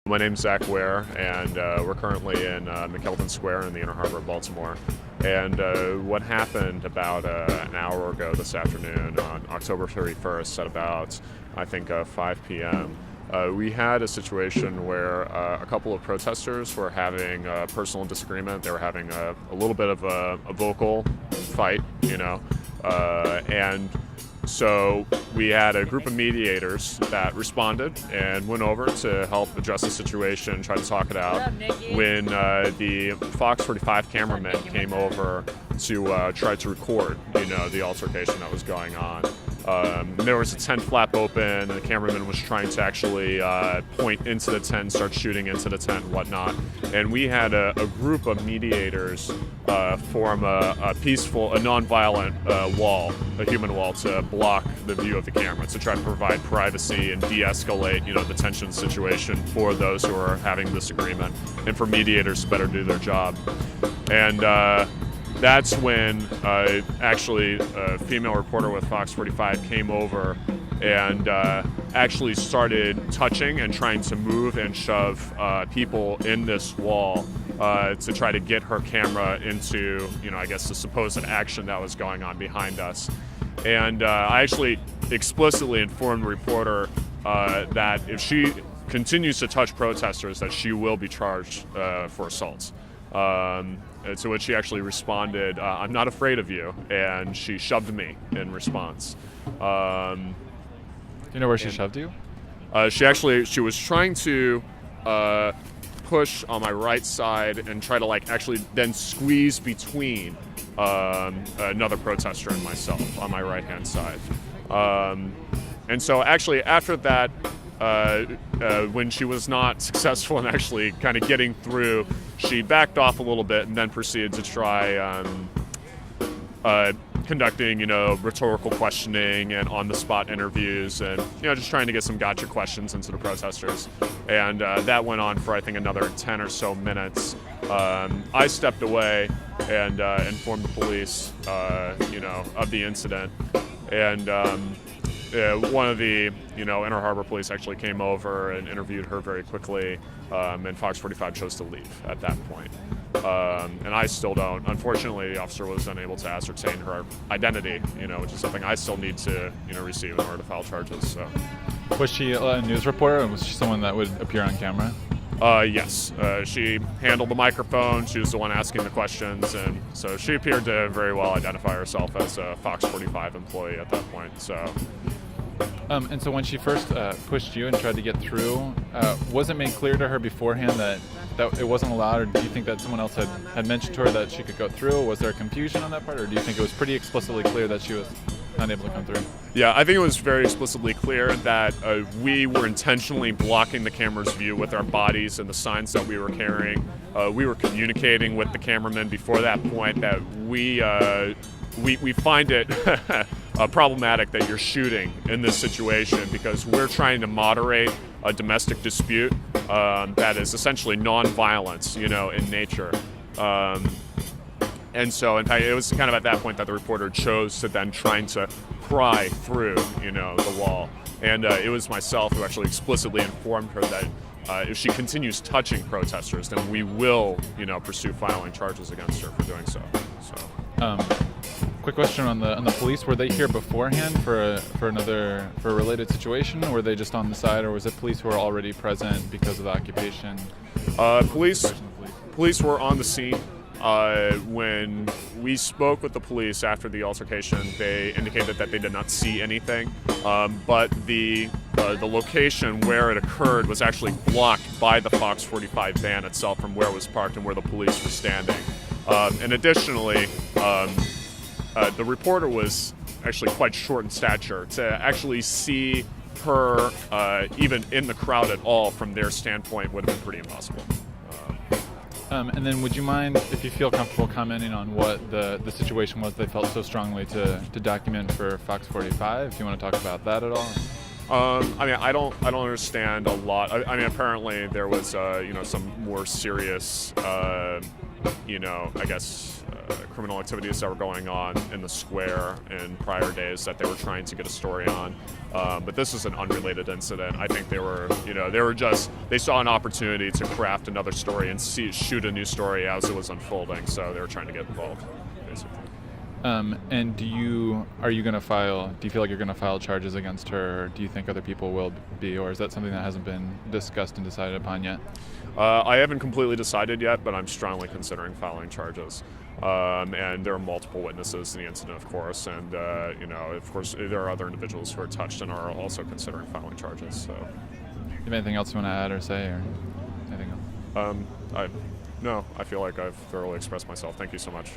My name's Zach Ware, and we're currently in McKelvin Square in the Inner Harbor of Baltimore. And what happened about an hour ago this afternoon on October 31st at about, I think, 5 p.m., we had a situation where a couple of protesters were having a personal disagreement. They were having a little bit of a vocal fight, and so we had a group of mediators that responded and went over to help address the situation, try to talk it out. When the Fox 45 cameraman came over to try to record, the altercation that was going on. There was a tent flap open, and the cameraman was trying to actually point into the tent, start shooting into the tent and whatnot. And we had a group of mediators form a peaceful, a non-violent wall, a human wall, to block the view of the camera, to try to provide privacy and de-escalate, the tension situation for those who are having this agreement, and for mediators to better do their job. And that's when actually a female reporter with Fox 45 came over and actually started touching and trying to move and shove people in this wall to try to get her camera into, I guess, the supposed action that was going on behind us. And I actually explicitly informed the reporter that if she continues to touch protesters, that she will be charged for assault. To which she actually responded, "I'm not afraid of you," and she shoved me in response. Do you know where she shoved you? She was trying to push on my right side and try to actually then squeeze between another protester and myself on my right-hand side. And so actually after that, when she was not successful in actually kind of getting through, she backed off a little bit and then proceeded to try conducting, rhetorical questioning and on-the-spot interviews, and just trying to get some gotcha questions into the protesters. And that went on for, I think, another 10 or so minutes. I stepped away and informed the police, of the incident. And one of the, Inner Harbor police actually came over and interviewed her very quickly, and Fox 45 chose to leave at that point. And I still don't. Unfortunately, the officer was unable to ascertain her identity, which is something I still need to, receive in order to file charges. So. Was she a news reporter, or was she someone that would appear on camera? Yes. She handled the microphone. She was the one asking the questions, and so she appeared to very well identify herself as a Fox 45 employee at that point. So. And so when she first pushed you and tried to get through, was it made clear to her beforehand that it wasn't allowed, or do you think that someone else had mentioned to her that she could go through? Was there confusion on that part, or do you think it was pretty explicitly clear that she was not able to come through? Yeah, I think it was very explicitly clear that we were intentionally blocking the camera's view with our bodies and the signs that we were carrying. We were communicating with the cameraman before that point that we find it problematic that you're shooting in this situation, because we're trying to moderate a domestic dispute that is essentially non-violence, in nature. And so, in fact, it was kind of at that point that the reporter chose to then trying to pry through, the wall. And it was myself who actually explicitly informed her that if she continues touching protesters, then we will, pursue filing charges against her for doing so. Quick question on the police. Were they here beforehand for a related situation, or were they just on the side, or was it police who were already present because of the occupation? Police were on the scene. When we spoke with the police after the altercation, they indicated that they did not see anything, but the location where it occurred was actually blocked by the Fox 45 van itself from where it was parked and where the police were standing. And additionally, the reporter was actually quite short in stature. To actually see her even in the crowd at all from their standpoint would have been pretty impossible. And then would you mind, if you feel comfortable, commenting on what the situation was they felt so strongly to document for Fox 45? If you want to talk about that at all? I don't understand a lot. Apparently there was, some more serious I guess criminal activities that were going on in the square in prior days that they were trying to get a story on. But this is an unrelated incident. I think they saw an opportunity to craft another story and shoot a new story as it was unfolding. So they were trying to get involved, basically. And do you feel like you're going to file charges against her, or do you think other people will be, or is that something that hasn't been discussed and decided upon yet? I haven't completely decided yet, but I'm strongly considering filing charges. And there are multiple witnesses in the incident, of course, and of course, there are other individuals who are touched and are also considering filing charges. So, Do you have anything else you want to add or say, or anything else? No, I feel like I've thoroughly expressed myself. Thank you so much.